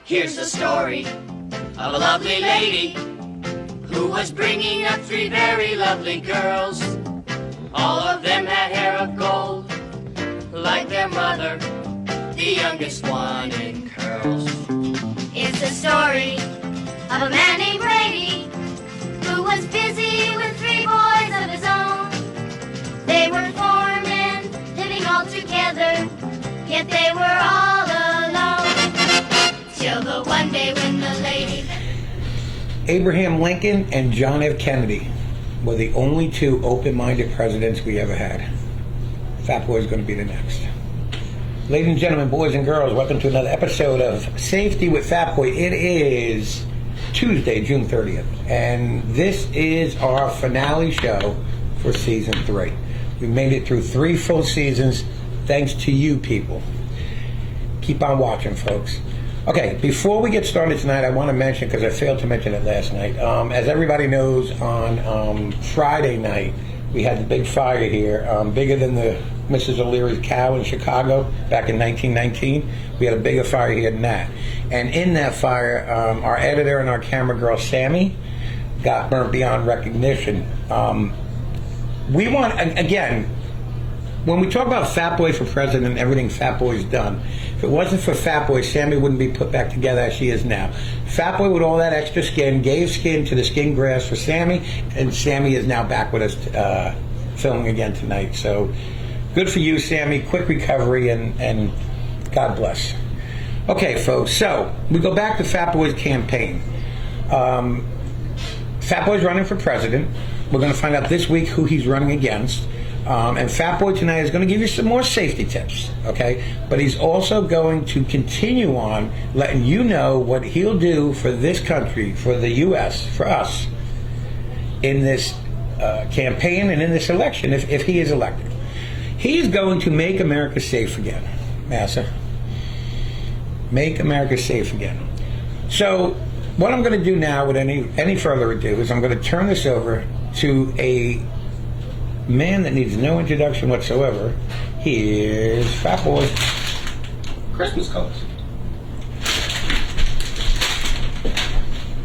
Here's the story of a lovely lady who was bringing up three very lovely girls. All of them had hair of gold, like their mother, the youngest one in curls. It's the story of a man named Brady who was busy with three boys of his own. They were four men living all together, yet they were all alone. Till the one day when the lady... Abraham Lincoln and John F. Kennedy were the only two open-minded presidents we ever had. Fat Boy's going to be the next. Ladies and gentlemen, boys and girls, welcome to another episode of Safety with Fat Boy. It is Tuesday, June 30th, and this is our finale show for Season 3. We made it through 3 full seasons thanks to you people. Keep on watching, folks. Okay, before we get started tonight, I want to mention, because I failed to mention it last night, as everybody knows, on Friday night, we had the big fire here, bigger than the Mrs. O'Leary's cow in Chicago back in 1919. We had a bigger fire here than that. And in that fire, our editor and our camera girl, Sammy, got burnt beyond recognition. We want, again, when we talk about Fat Boy for president and everything Fat Boy's done, if it wasn't for Fat Boy, Sammy wouldn't be put back together as she is now. Fat Boy, with all that extra skin, gave skin to the skin grafts for Sammy, and Sammy is now back with us filming again tonight. So good for you, Sammy. Quick recovery, and God bless. Okay, folks, so we go back to Fat Boy's campaign. Fat Boy's running for president. We're going to find out this week who he's running against. And Fat Boy tonight is going to give you some more safety tips, okay? But he's also going to continue on letting you know what he'll do for this country, for the U.S., for us, in this campaign and in this election, if he is elected. He's going to make America safe again, Massa. Make America safe again. So what I'm going to do now, with any further ado, is I'm going to turn this over to a man that needs no introduction whatsoever. Here's Fat Boy. Christmas colors.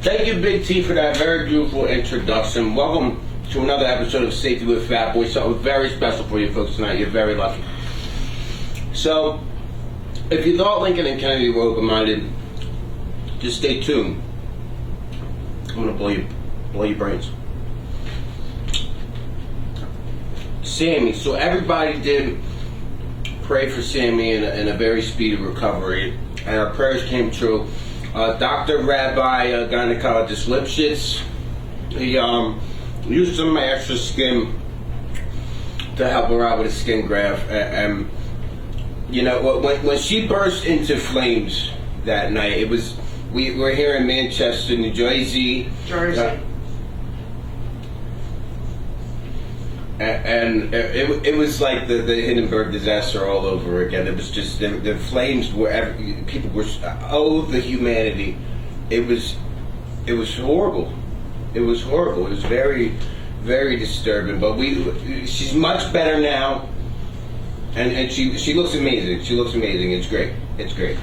Thank you, Big T, for that very beautiful introduction. Welcome to another episode of Safety with Fat Boy. Something very special for you folks tonight. You're very lucky. So, if you thought Lincoln and Kennedy were open-minded, just stay tuned. I'm gonna blow your brains. Sammy. So everybody did pray for Sammy in a very speedy recovery, and our prayers came true. Dr. Rabbi Gynecologist Lipschitz, he used some of my extra skin to help her out with a skin graft, and you know, when she burst into flames that night, it was we were here in Manchester, New Jersey. And it was like the Hindenburg disaster all over again. It was just the flames were people were the humanity. It was horrible. It was horrible. It was very, very disturbing. But she's much better now, and she looks amazing. She looks amazing. It's great. It's great.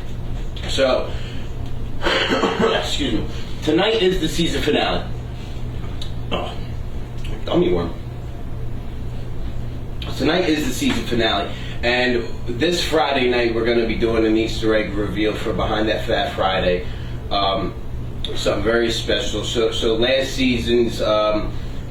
So excuse me. Tonight is the season finale. Oh, dummy one. Tonight is the season finale, and this Friday night we're going to be doing an Easter egg reveal for Behind That Fat Friday. Something very special. So last season's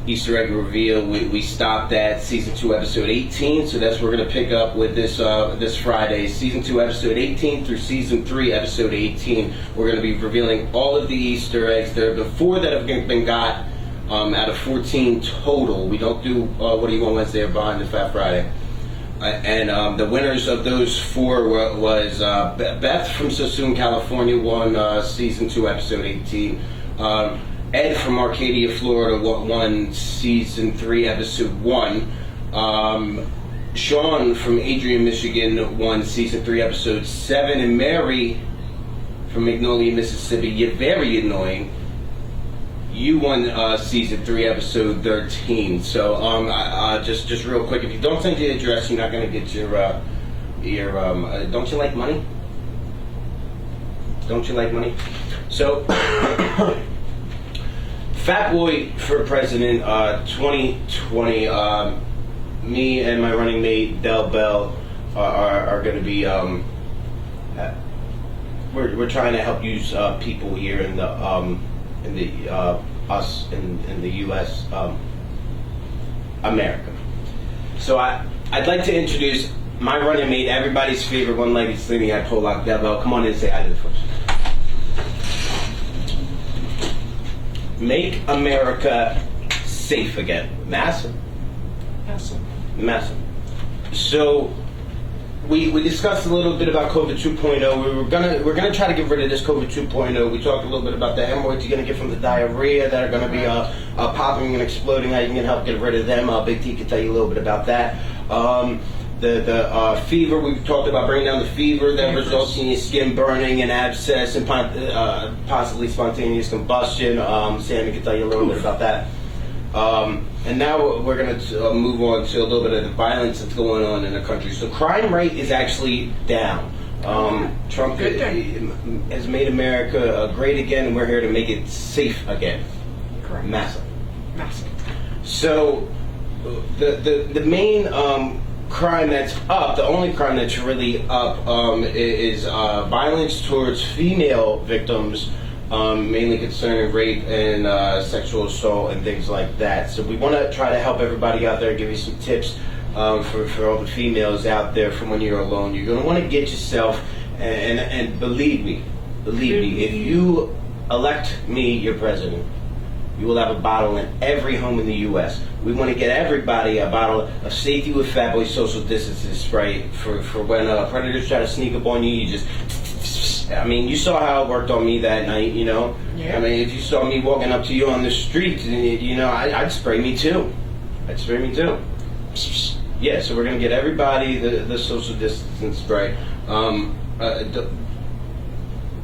Easter egg reveal, we stopped at season 2, episode 18. So that's what we're going to pick up with this Friday, season 2, episode 18 through season 3, episode 18. We're going to be revealing all of the Easter eggs. There are 4 that have been got. Out of 14 total. We don't do What Do You Want Wednesday or Behind the Fat Friday. And the winners of those 4 was Beth from Sassoon, California, won season 2, episode 18. Ed from Arcadia, Florida, won season 3, episode 1. Sean from Adrian, Michigan, won season 3, episode 7. And Mary from Magnolia, Mississippi, you're very annoying. You won season 3, episode 13. So just real quick, if you don't send your address, you're not going to get your don't you like money? Don't you like money? So, Fat Boy for President 2020. Me and my running mate Del Bell are going to be. We're trying to help use people here in the us in the U.S. America. So I'd like to introduce my running mate, everybody's favorite one-legged slingy at Pollock, Del Bell. Come on in and say hi to the folks. Make America safe again. Massive. So we discussed a little bit about COVID 2.0. We're gonna try to get rid of this COVID 2.0. We talked a little bit about the hemorrhoids you're gonna get from the diarrhea that are gonna be popping and exploding. How you can help get rid of them. Big T can tell you a little bit about that. The fever, we've talked about bringing down the fever that results in your skin burning and abscess and possibly spontaneous combustion. Sammy can tell you a little bit about that. And now we're going to move on to a little bit of the violence that's going on in the country. So crime rate is actually down. Trump has made America great again, and we're here to make it safe again. Correct. Massive. So the main crime that's up, the only crime that's really up, is violence towards female victims, mainly concerning rape and sexual assault and things like that. So we want to try to help everybody out there, give you some tips for all the females out there from when you're alone. You're going to want to get yourself, and believe me, if you elect me your president, you will have a bottle in every home in the U.S. We want to get everybody a bottle of Safety with Fat Boy social distancing spray for when predators try to sneak up on you. You just, I mean, you saw how it worked on me that night, you know? Yeah. I mean, if you saw me walking up to you on the street, you know, I'd spray me too. Yeah, so we're going to get everybody the social distancing spray. Don't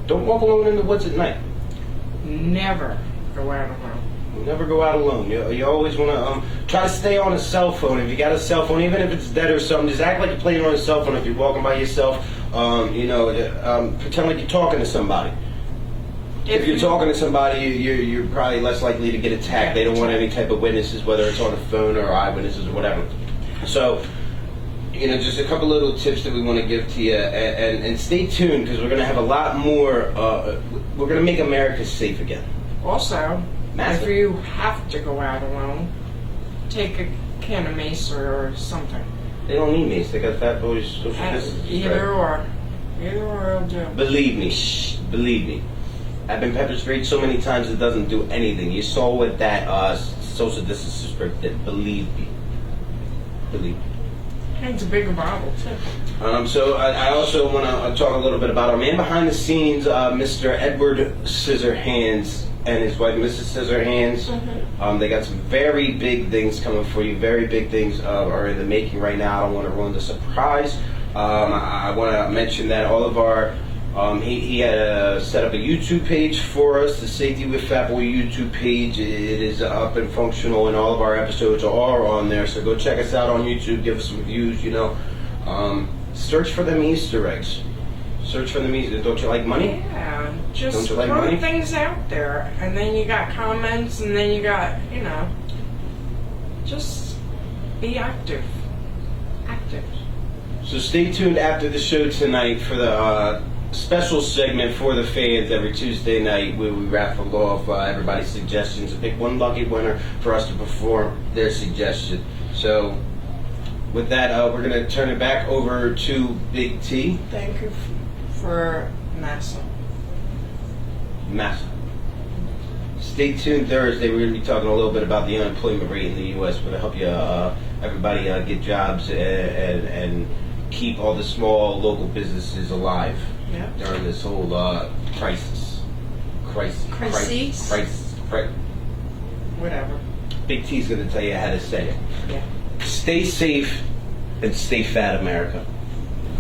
walk alone in the woods at night. never go out alone. Never go out alone. You always want to try to stay on a cell phone. If you got a cell phone, even if it's dead or something, just act like you're playing on a cell phone. If you're walking by yourself, pretend like you're talking to somebody. If you're talking to somebody, you're probably less likely to get attacked. They don't want any type of witnesses, whether it's on a phone or eyewitnesses or whatever. So, just a couple little tips that we want to give to you, and stay tuned because we're going to have a lot more. We're going to make America safe again. Also, Massive. if you have to go out alone, take a can of mace or something. They don't need mace. They got Fat Boys social distance. Either or will do. Believe me. I've been pepper sprayed so many times it doesn't do anything. You saw what that social distance spray did. Believe me. And it's a bigger bottle too. So I also want to talk a little bit about our man behind the scenes, Mr. Edward Scissorhands and his wife, Mrs. Scissorhands. Mm-hmm. They got some very big things coming for you. Very big things are in the making right now. I don't want to ruin the surprise. I want to mention that all of our he had set up a YouTube page for us, the Safety with Fat Boy YouTube page. It is up and functional, and all of our episodes are on there. So go check us out on YouTube. Give us some views. Search for them Easter eggs. Search for them Easter. Don't you like money? Yeah, Don't just you like throw money? things out there, and then you got comments, and then you got just be active. So stay tuned after the show tonight for the special segment for the fans every Tuesday night where we raffle off everybody's suggestions and pick one lucky winner for us to perform their suggestion. So with that, we're going to turn it back over to Big T. Thank you for NASA. Stay tuned Thursday. We're going to be talking a little bit about the unemployment rate in the U.S. We're going to help you, everybody get jobs and keep all the small local businesses alive during this whole crisis. Whatever. Big T's going to tell you how to say it. Yeah. Stay safe and stay fat, America.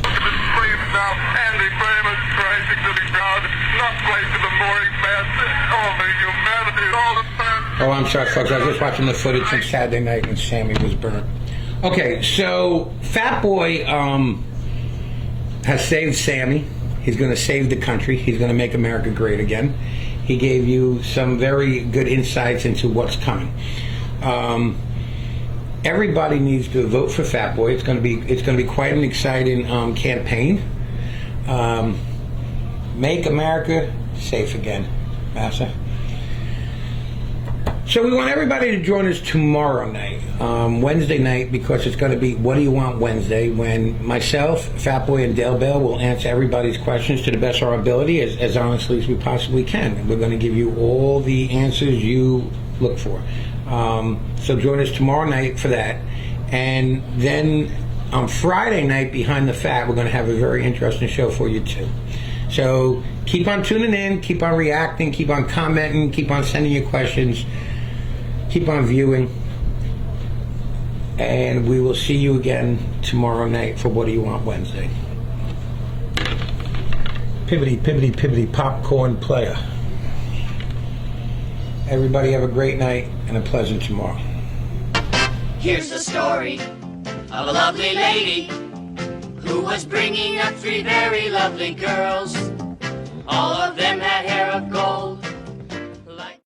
Andy famous Christ to the God, not play to the boring bastard, all the humanity, all the time. Oh, I'm sorry, folks. I was just watching the footage from Saturday night when Sammy was burnt. Okay, so Fat Boy has saved Sammy. He's going to save the country. He's going to make America great again. He gave you some very good insights into what's coming. Everybody needs to vote for Fat Boy. It's going to be quite an exciting campaign. Make America safe again, Massa. So we want everybody to join us tomorrow night, Wednesday night, because it's going to be What Do You Want Wednesday, when myself, Fat Boy, and Dale Bell will answer everybody's questions to the best of our ability, as honestly as we possibly can. And we're going to give you all the answers you look for. So join us tomorrow night for that. And then on Friday night, Behind the Fat, we're going to have a very interesting show for you too. So keep on tuning in, keep on reacting, keep on commenting, keep on sending your questions. Keep on viewing, and we will see you again tomorrow night for What Do You Want Wednesday. Pibbity, pibbity, pibbity, popcorn player. Everybody have a great night and a pleasant tomorrow. Here's the story of a lovely lady who was bringing up three very lovely girls. All of them had